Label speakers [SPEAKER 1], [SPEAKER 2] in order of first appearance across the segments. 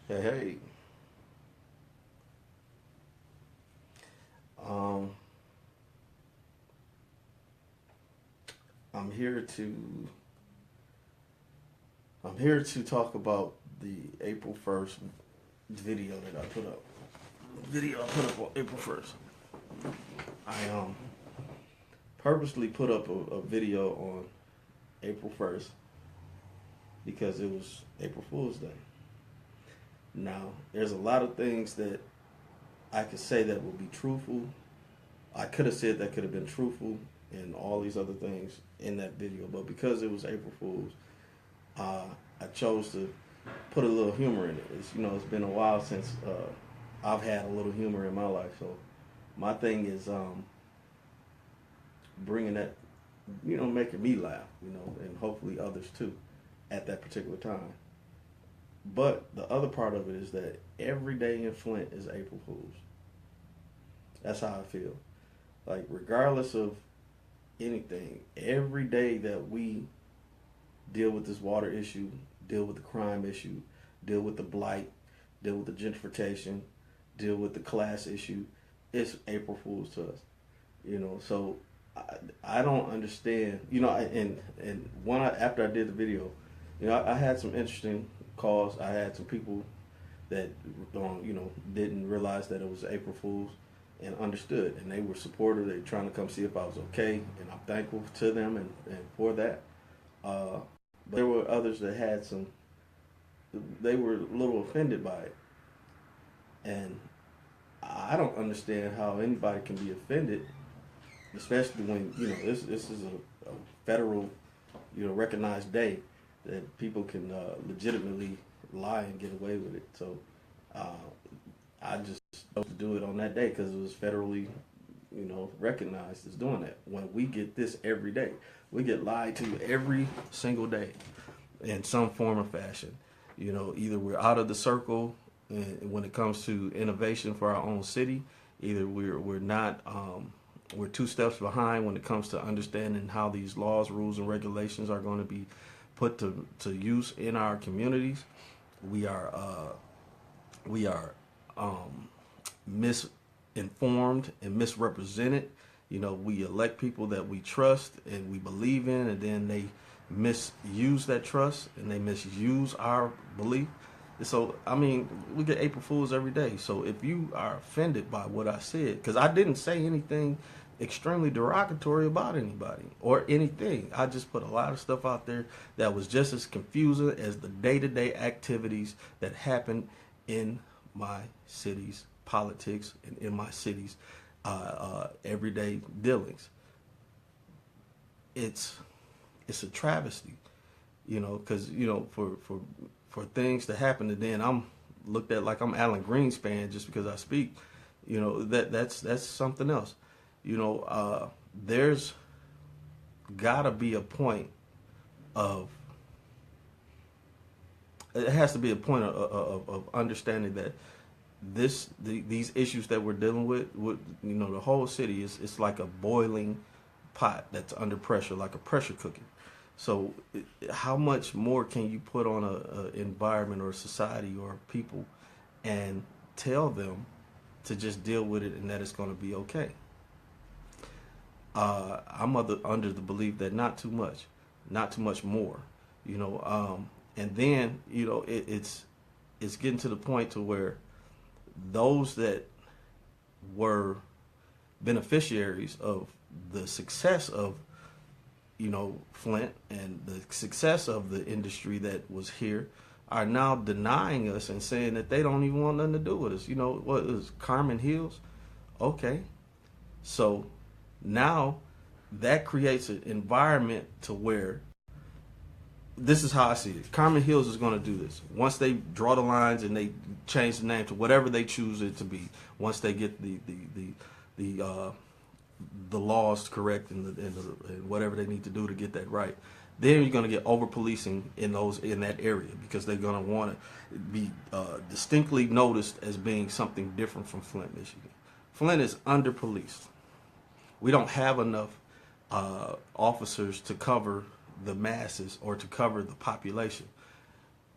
[SPEAKER 1] Hey, hey. Um, I'm here to I'm here to talk about the April 1st video that I put up. Video I put up on April 1st. I purposely put up a video on April 1st because it was April Fool's Day. Now, there's a lot of things that I could say that would be truthful. I could have said that could have been truthful and all these other things in that video, but because it was April Fool's, I chose to put a little humor in it. It's been a while since I've had a little humor in my life, so my thing is bringing that, making me laugh, and hopefully others too, at that particular time. But the other part of it is that every day in Flint is April Fool's. That's how I feel. Like, regardless of anything, every day that we deal with this water issue, deal with the crime issue, deal with the blight, deal with the gentrification, deal with the class issue, it's April Fool's to us. So I don't understand. After I did the video, I had some interesting calls. I had some people that didn't realize that it was April Fool's and understood, and they were supportive. They were trying to come see if I was okay, and I'm thankful to them and for that. But there were others that had they were a little offended by it, and I don't understand how anybody can be offended, especially when this is a federal recognized day that people can legitimately lie and get away with it. So I just chose to do it on that day because it was federally recognized as doing that. When we get this every day, we get lied to every single day in some form or fashion. Either we're out of the circle when it comes to innovation for our own city, either we're not we're two steps behind when it comes to understanding how these laws, rules, and regulations are going to be put to use in our communities. We are misinformed and misrepresented. We elect people that we trust and we believe in, and then they misuse that trust and they misuse our belief. So, we get April Fools every day. So if you are offended by what I said, because I didn't say anything extremely derogatory about anybody or anything. I just put a lot of stuff out there that was just as confusing as the day-to-day activities that happen in my city's politics and in my city's everyday dealings. It's a travesty, because for things to happen, and then I'm looked at like I'm Alan Greenspan just because I speak. That's something else. There's gotta be a point of it has to be a point of understanding that these issues that we're dealing with the whole city it's like a boiling pot that's under pressure, like a pressure cooker. So how much more can you put on a environment or a society or people and tell them to just deal with it and that it's going to be okay? I'm under the belief that not too much more, and then it's getting to the point to where those that were beneficiaries of the success of Flint and the success of the industry that was here are now denying us and saying that they don't even want nothing to do with us. What is Carmen Hills? Okay, so now that creates an environment to where this is how I see it. Carmen Hills is going to do this once they draw the lines and they change the name to whatever they choose it to be. Once they get the laws correct and whatever they need to do to get that right, then you're going to get over policing in that area because they're going to want to be distinctly noticed as being something different from Flint, Michigan. Flint is under policed. We don't have enough officers to cover the masses or to cover the population.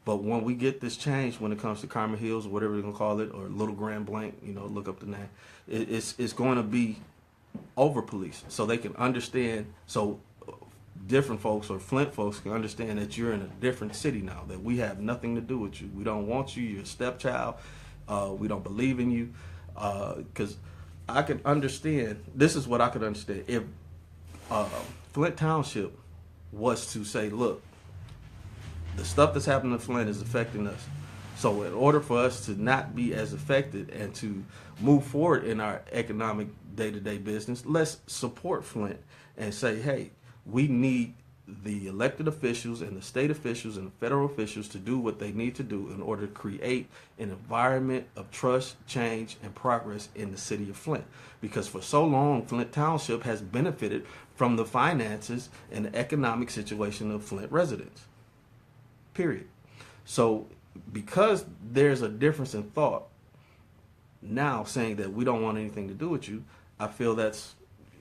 [SPEAKER 1] But when we get this change, when it comes to Carmen Hills, or whatever you're gonna call it, or Little Grand Blanc, look up the name. It's going to be over police, so they can understand. So different folks or Flint folks can understand that you're in a different city now. That we have nothing to do with you. We don't want you. You're a stepchild. We don't believe in you. Because I can understand. This is what I could understand. If Flint Township was to say, look, the stuff that's happening in Flint is affecting us. So in order for us to not be as affected and to move forward in our economic day-to-day business, let's support Flint and say, hey, we need the elected officials and the state officials and the federal officials to do what they need to do in order to create an environment of trust, change, and progress in the city of Flint. Because for so long, Flint Township has benefited from the finances and the economic situation of Flint residents. Period. So because there's a difference in thought now saying that we don't want anything to do with you, I feel that's,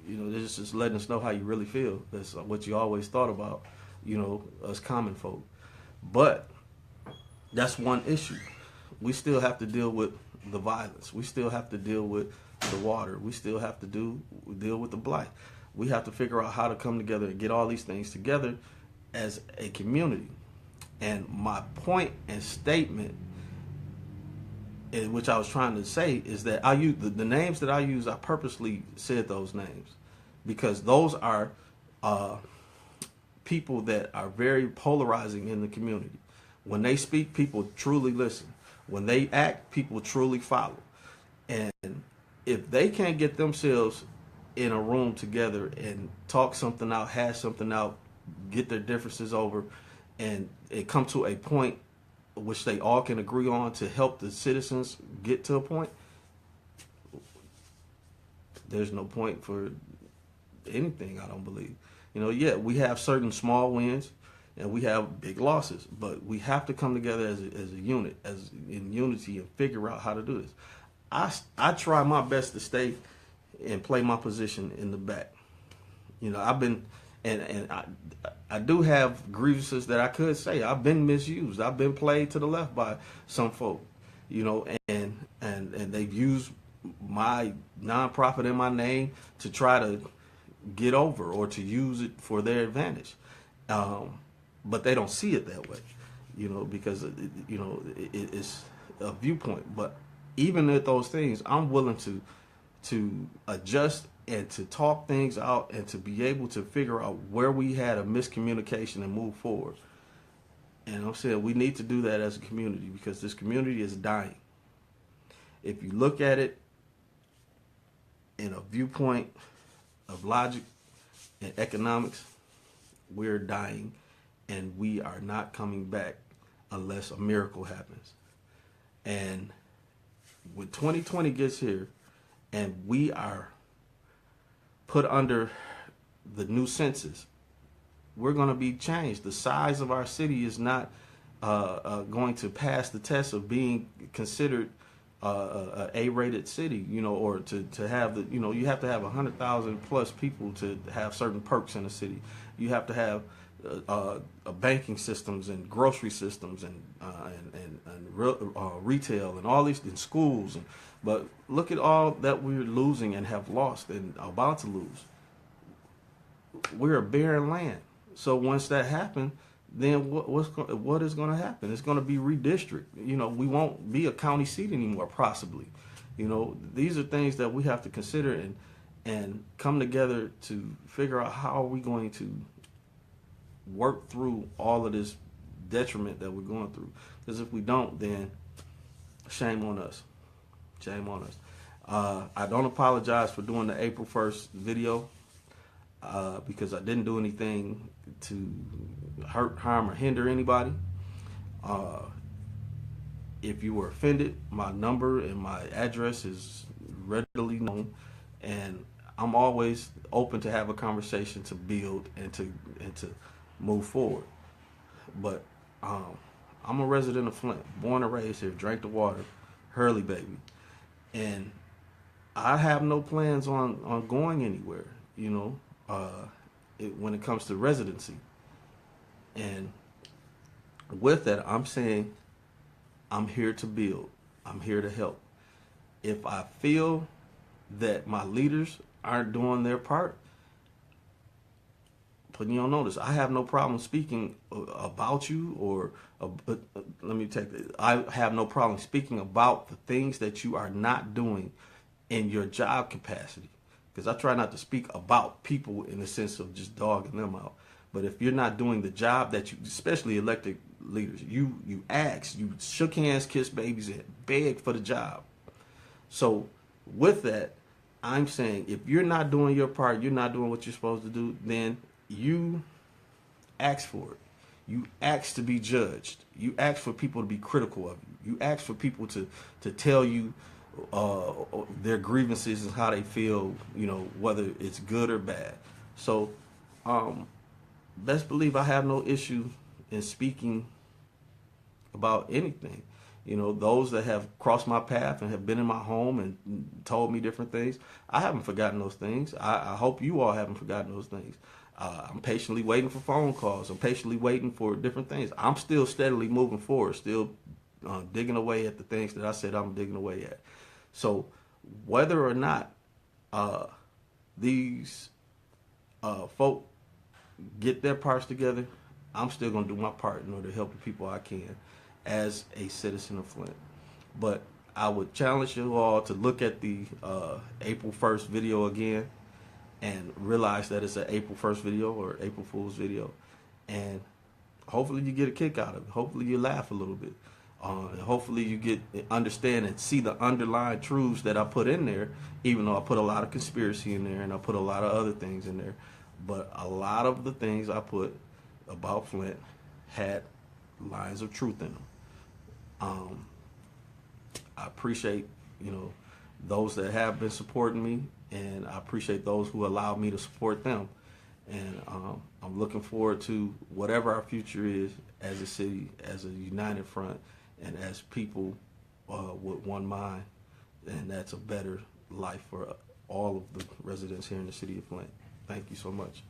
[SPEAKER 1] this is just letting us know how you really feel. That's what you always thought about, us common folk. But that's one issue. We still have to deal with the violence. We still have to deal with the water. We still have to deal with the blight. We have to figure out how to come together and get all these things together as a community. And my point and statement, which I was trying to say, is that I use the names that I use. I purposely said those names because those are people that are very polarizing in the community. When they speak, people truly listen. When they act, people truly follow. And if they can't get themselves in a room together and talk something out, hash something out, get their differences over, and it come to a point which they all can agree on to help the citizens get to a point, there's no point for anything, I don't believe. Yeah, we have certain small wins and we have big losses, but we have to come together as a unit, as in unity, and figure out how to do this. I try my best to stay and play my position in the back. I've been, and I do have grievances that I could say. I've been misused. I've been played to the left by some folk, and they've used my nonprofit in my name to try to get over or to use it for their advantage. But they don't see it that way, because, it's a viewpoint. But even at those things, I'm willing to adjust and to talk things out and to be able to figure out where we had a miscommunication and move forward. And I'm saying we need to do that as a community because this community is dying. If you look at it in a viewpoint of logic and economics, we're dying and we are not coming back unless a miracle happens. And when 2020 gets here and we are put under the new census, we're going to be changed. The size of our city is not going to pass the test of being considered a A-rated city, or to have the, you have to have 100,000 plus people to have certain perks in the city. You have to have banking systems and grocery systems and retail and all these in schools. But look at all that we're losing and have lost and about to lose. We're a barren land. So once that happens, then what is going to happen? It's going to be redistrict. We won't be a county seat anymore, possibly. These are things that we have to consider and come together to figure out how are we going to work through all of this detriment that we're going through. Because if we don't, then shame on us. Shame on us. I don't apologize for doing the April 1st video because I didn't do anything to hurt, harm, or hinder anybody. If you were offended, my number and my address is readily known, and I'm always open to have a conversation to build and to move forward. But I'm a resident of Flint, born and raised here, drank the water, Hurley baby. And I have no plans on going anywhere, when it comes to residency. And with that, I'm saying I'm here to build. I'm here to help. If I feel that my leaders aren't doing their part, putting you on notice. I have no problem speaking about you, or let me take it. I have no problem speaking about the things that you are not doing in your job capacity, because I try not to speak about people in the sense of just dogging them out. But if you're not doing the job that you, especially elected leaders, you asked, you shook hands, kissed babies, and begged for the job. So with that, I'm saying if you're not doing your part, you're not doing what you're supposed to do, then you ask for it. You ask to be judged. You ask for people to be critical of you. You ask for people to tell you their grievances and how they feel, whether it's good or bad. So best believe I have no issue in speaking about anything. Those that have crossed my path and have been in my home and told me different things, I haven't forgotten those things. I hope you all haven't forgotten those things. I'm patiently waiting for phone calls. I'm patiently waiting for different things. I'm still steadily moving forward, still digging away at the things that I said I'm digging away at. So whether or not these folk get their parts together, I'm still going to do my part in order to help the people I can as a citizen of Flint. But I would challenge you all to look at the April 1st video again and realize that it's an April 1st video or April Fool's video. And hopefully you get a kick out of it. Hopefully you laugh a little bit. And hopefully you understand and see the underlying truths that I put in there, even though I put a lot of conspiracy in there and I put a lot of other things in there. But a lot of the things I put about Flint had lines of truth in them. I appreciate, those that have been supporting me, and I appreciate those who allow me to support them. And I'm looking forward to whatever our future is as a city, as a united front, and as people with one mind. And that's a better life for all of the residents here in the city of Flint. Thank you so much.